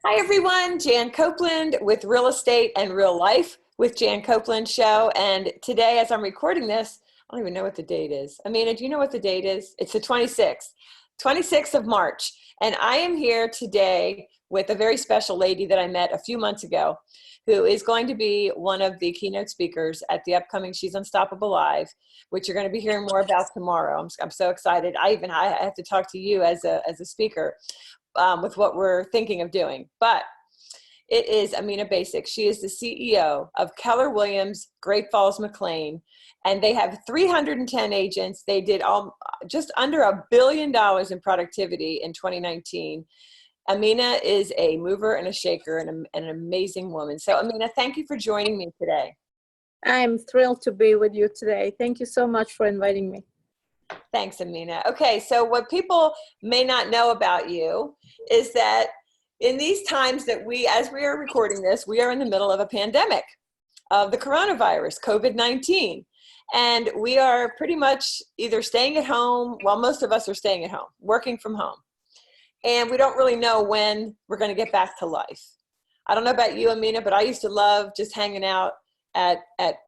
Hi everyone, Jan Copeland with Real Estate and Real Life with Jan Copeland Show. And today, as I'm recording this, I don't even know what the date is. Amina, do you know what the date is? It's the 26th of March. And I am here today with a very special lady that I met a few months ago, who is going to be one of the keynote speakers at the upcoming She's Unstoppable Live, which you're going to be hearing more about tomorrow. I'm so excited. I have to talk to you as a speaker. With what we're thinking of doing. But it is Amina Basic. She is the CEO of Keller Williams, Great Falls, McLean, and they have 310 agents. They did just under $1 billion in productivity in 2019. Amina is a mover and a shaker and an amazing woman. So Amina, thank you for joining me today. I'm thrilled to be with you today. Thank you so much for inviting me. Thanks, Amina. Okay, so what people may not know about you is that in these times that as we are recording this, we are in the middle of a pandemic of the coronavirus, COVID-19. And we are pretty much either staying at home, well, most of us are staying at home, working from home. And we don't really know when we're going to get back to life. I don't know about you, Amina, but I used to love just hanging out at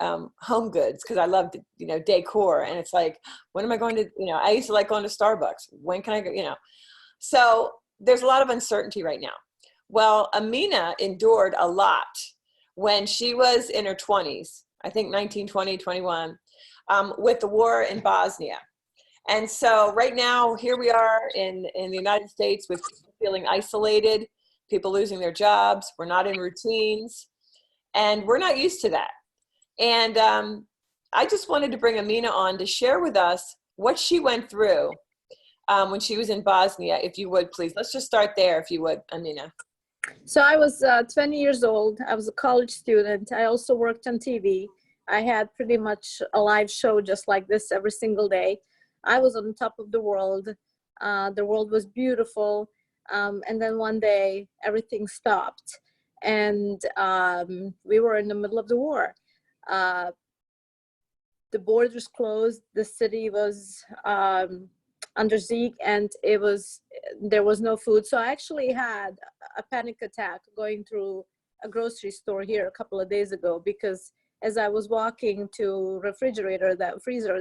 Home Goods because I loved, decor. And it's like, when am I going to, I used to like going to Starbucks. When can I go, So there's a lot of uncertainty right now. Well, Amina endured a lot when she was in her 20s, I think 19, 20, 21, with the war in Bosnia. And so right now, here we are in the United States with people feeling isolated, people losing their jobs. We're not in routines. And we're not used to that. And I just wanted to bring Amina on to share with us what she went through when she was in Bosnia, if you would, please. Let's just start there, if you would, Amina. So I was 20 years old. I was a college student. I also worked on TV. I had pretty much a live show just like this every single day. I was on top of the world. The world was beautiful. And then one day, everything stopped. And we were in the middle of the war. The borders closed. The city was under siege, and there was no food. So I actually had a panic attack going through a grocery store here a couple of days ago, because as I was walking to freezer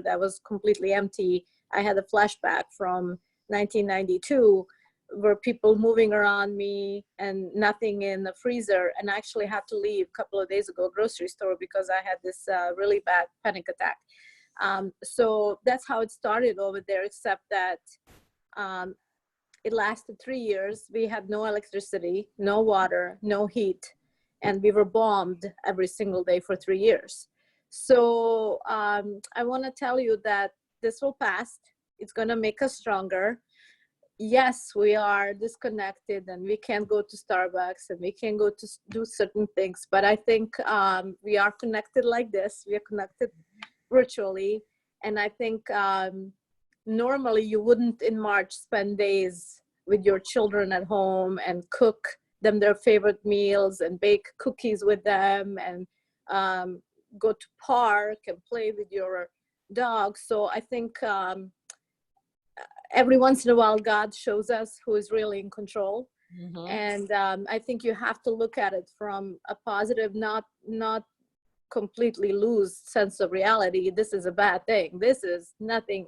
that was completely empty, I had a flashback from 1992. Were people moving around me and nothing in the freezer, and I actually had to leave a couple of days ago, grocery store, because I had this really bad panic attack. So that's how it started over there, except that it lasted 3 years. We had no electricity, no water, no heat, and we were bombed every single day for 3 years. So I want to tell you that this will pass. It's going to make us stronger. Yes, we are disconnected and we can't go to Starbucks and we can't go to do certain things, but I think we are connected like this. We are connected virtually. And I think normally you wouldn't in March spend days with your children at home and cook them their favorite meals and bake cookies with them and go to park and play with your dog. So I think every once in a while, God shows us who is really in control. Mm-hmm. And I think you have to look at it from a positive, not completely lose sense of reality. This is a bad thing. This is nothing.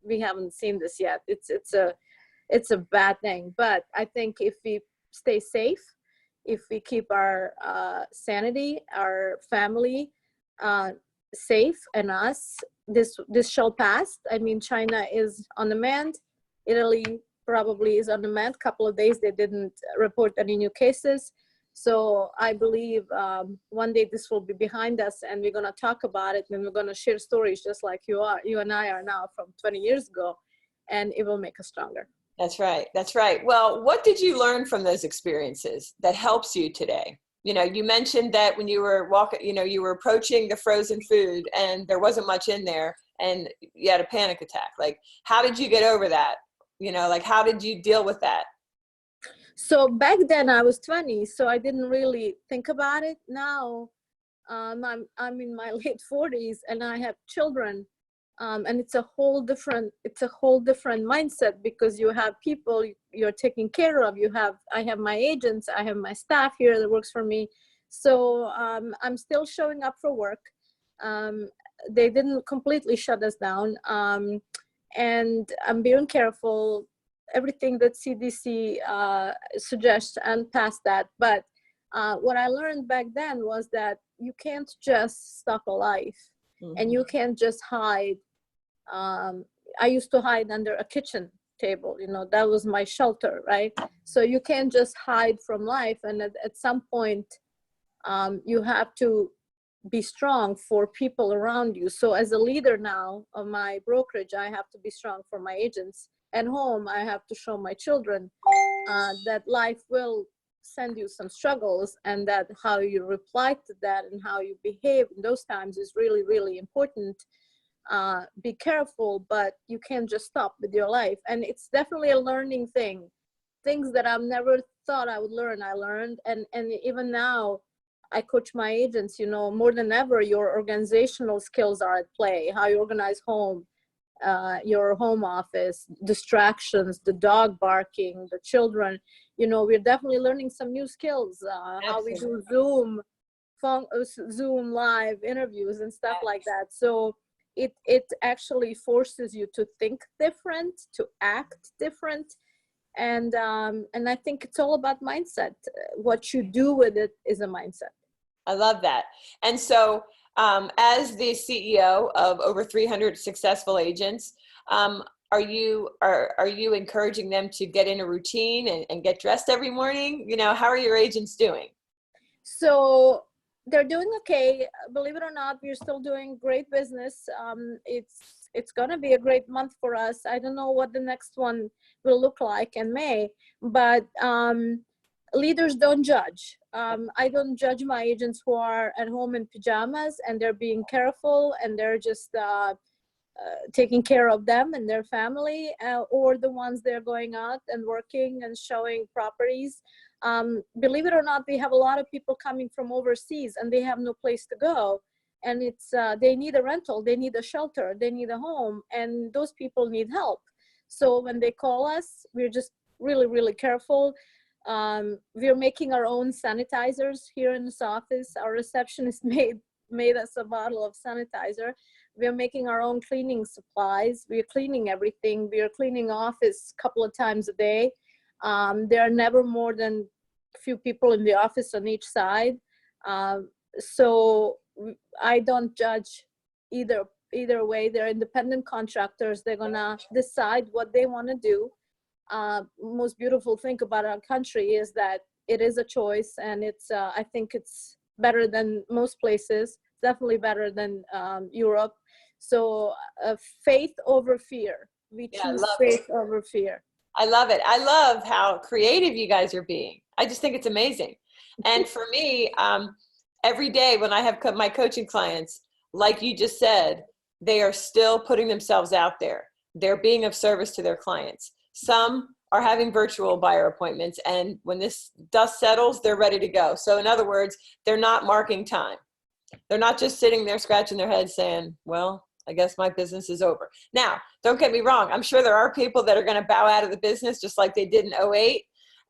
We haven't seen this yet. It's a bad thing. But I think if we stay safe, if we keep our sanity, our family safe, and us, this shall pass. I mean, China is on the mend. Italy probably is on the mend. Couple of days they didn't report any new cases. So I believe one day this will be behind us, and we're going to talk about it, and we're going to share stories just like you and I are now from 20 years ago, and it will make us stronger. That's right. That's right. Well, what did you learn from those experiences that helps you today? You mentioned that when you were you were approaching the frozen food and there wasn't much in there and you had a panic attack. Like, how did you get over that? How did you deal with that? So back then I was 20, so I didn't really think about it. Now I'm in my late 40s and I have children And it's a whole different mindset, because you have people you're taking care of. I have my agents, I have my staff here that works for me. So I'm still showing up for work. They didn't completely shut us down. And I'm being careful, everything that CDC suggests, and past that. But what I learned back then was that you can't just stop a life. Mm-hmm. And you can't just hide. I used to hide under a kitchen table, that was my shelter, right? So you can't just hide from life. And at some point, you have to be strong for people around you. So as a leader now of my brokerage, I have to be strong for my agents. At home, I have to show my children that life will send you some struggles, and that how you reply to that and how you behave in those times is really, really important. Be careful, but you can't just stop with your life. And it's definitely a learning thing. Things that I've never thought I would learn, I learned. And even now, I coach my agents, more than ever, your organizational skills are at play. How you organize home, your home office, distractions, the dog barking, the children. We're definitely learning some new skills. How we do Zoom live interviews and stuff like that. So it actually forces you to think different, to act different. And I think it's all about mindset. What you do with it is a mindset. I love that. And so as the CEO of over 300 successful agents, are you encouraging them to get in a routine and get dressed every morning? How are your agents doing? So they're doing okay. Believe it or not, we're still doing great business. It's going to be a great month for us. I don't know what the next one will look like in May, but leaders don't judge. I don't judge my agents who are at home in pajamas and they're being careful and they're just taking care of them and their family, or the ones they're going out and working and showing properties. Believe it or not, we have a lot of people coming from overseas and they have no place to go. And they need a rental, they need a shelter, they need a home, and those people need help. So when they call us, we're just really, really careful. We're making our own sanitizers here in this office. Our receptionist made us a bottle of sanitizer. We're making our own cleaning supplies. We're cleaning everything. We're cleaning office a couple of times a day. There are never more than a few people in the office on each side. So I don't judge either way. They're independent contractors. They're gonna decide what they want to do. Most beautiful thing about our country is that it is a choice, and it's I think it's better than most places, definitely better than Europe. So faith over fear. We choose faith over fear. I love it. I love how creative you guys are being. I just think it's amazing. And for me, every day when I have my coaching clients, like you just said, they are still putting themselves out there. They're being of service to their clients. Some are having virtual buyer appointments, and when this dust settles, they're ready to go. So in other words, they're not marking time. They're not just sitting there scratching their head saying, well, I guess my business is over. Now, don't get me wrong. I'm sure there are people that are going to bow out of the business just like they did in 2008.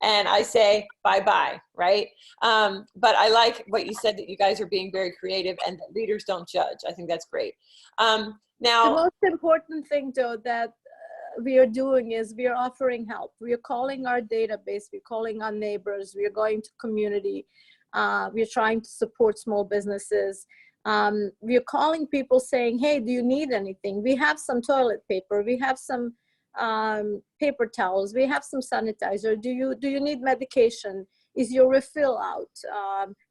And I say, bye-bye, right? But I like what you said, that you guys are being very creative and that leaders don't judge. I think that's great. Now, the most important thing, though, that we are doing is we are offering help. We are calling our database. We're calling our neighbors. We are going to community. We're trying to support small businesses. We are calling people saying, hey, do you need anything? We have some toilet paper. We have some paper towels. We have some sanitizer. Do you need medication? Is your refill out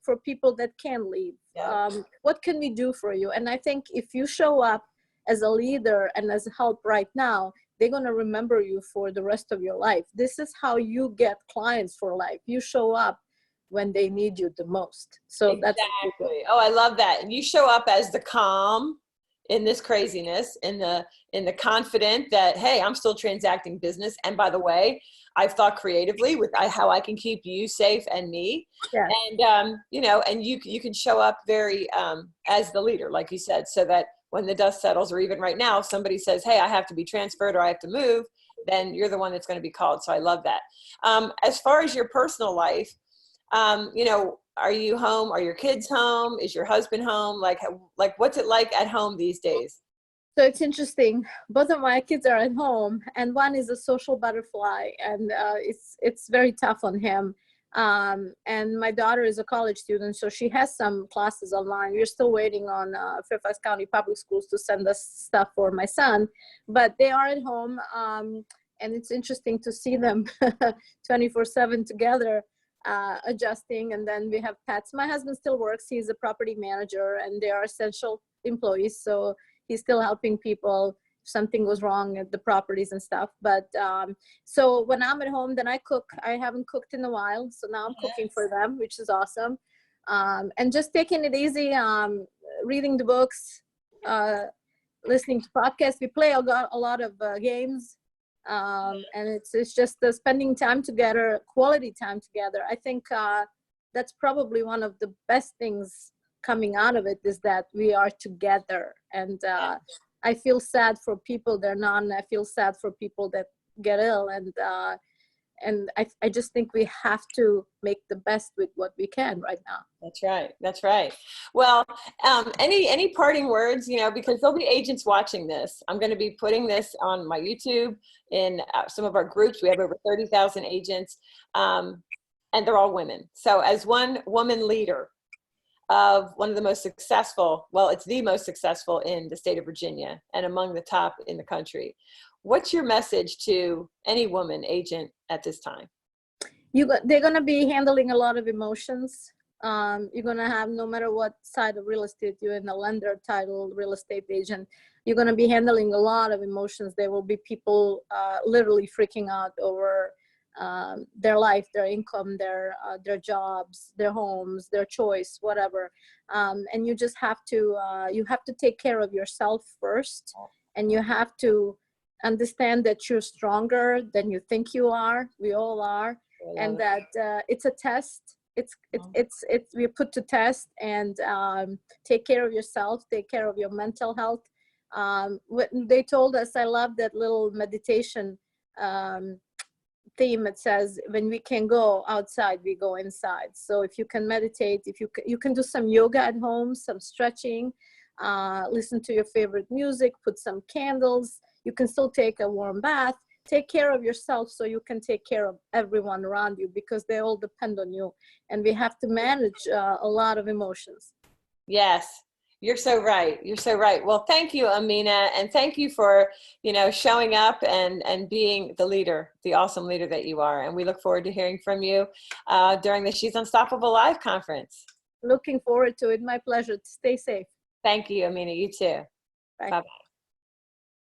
for people that can leave? Yeah. What can we do for you? And I think if you show up as a leader and as help right now, they're going to remember you for the rest of your life. This is how you get clients for life. You show up when they need you the most. So exactly. Oh, I love that. And you show up as the calm in this craziness, in the confident that, hey, I'm still transacting business. And by the way, I've thought creatively with how I can keep you safe and me. Yeah. And, and you can show up very, as the leader, like you said, so that when the dust settles, or even right now, if somebody says, hey, I have to be transferred or I have to move, then you're the one that's going to be called. So I love that. As far as your personal life, you know, are you home? Are your kids home? Is your husband home? Like what's it like at home these days? So it's interesting. Both of my kids are at home, and one is a social butterfly, and it's very tough on him. And my daughter is a college student, so she has some classes online. We're still waiting on Fairfax County Public Schools to send us stuff for my son, but they are at home, and it's interesting to see them 24/7 together, adjusting. And then we have pets. My husband still works. He's a property manager, and they are essential employees, so he's still helping people if something goes wrong at the properties and stuff. But so when I'm at home, then I cook. I haven't cooked in a while, so now I'm cooking for them, which is awesome. And just taking it easy, reading the books, listening to podcasts. We play a lot of games, and it's just spending time together, quality time together. I think that's probably one of the best things coming out of it, is that we are together. And I feel sad for people that are not, and I feel sad for people that get ill. And I just think we have to make the best with what we can right now. That's right. That's right. Well, any parting words, you know, because there'll be agents watching this. I'm going to be putting this on my YouTube, in some of our groups. We have over 30,000 agents, and they're all women. So as one woman leader of one of the most successful, well, it's the most successful in the state of Virginia and among the top in the country, what's your message to any woman agent at this time? They're going to be handling a lot of emotions. You're going to have, no matter what side of real estate you're in, a lender, title, real estate agent, you're going to be handling a lot of emotions. There will be people literally freaking out over their life, their income, their jobs, their homes, their choice, whatever. And you just have to take care of yourself first, and you have to understand that you're stronger than you think you are. We all are. And that it's a test. It's we're put to test, and take care of yourself, take care of your mental health. When they told us, I love that little meditation theme. It says, when we can go outside, we go inside. So if you can meditate, if you can do some yoga at home, some stretching, listen to your favorite music, put some candles, you can still take a warm bath. Take care of yourself so you can take care of everyone around you, because they all depend on you. And we have to manage a lot of emotions. Yes, you're so right. You're so right. Well, thank you, Amina. And thank you for, you know, showing up and being the leader, the awesome leader that you are. And we look forward to hearing from you during the She's Unstoppable Live conference. Looking forward to it. My pleasure. Stay safe. Thank you, Amina. You too. Bye. Bye-bye.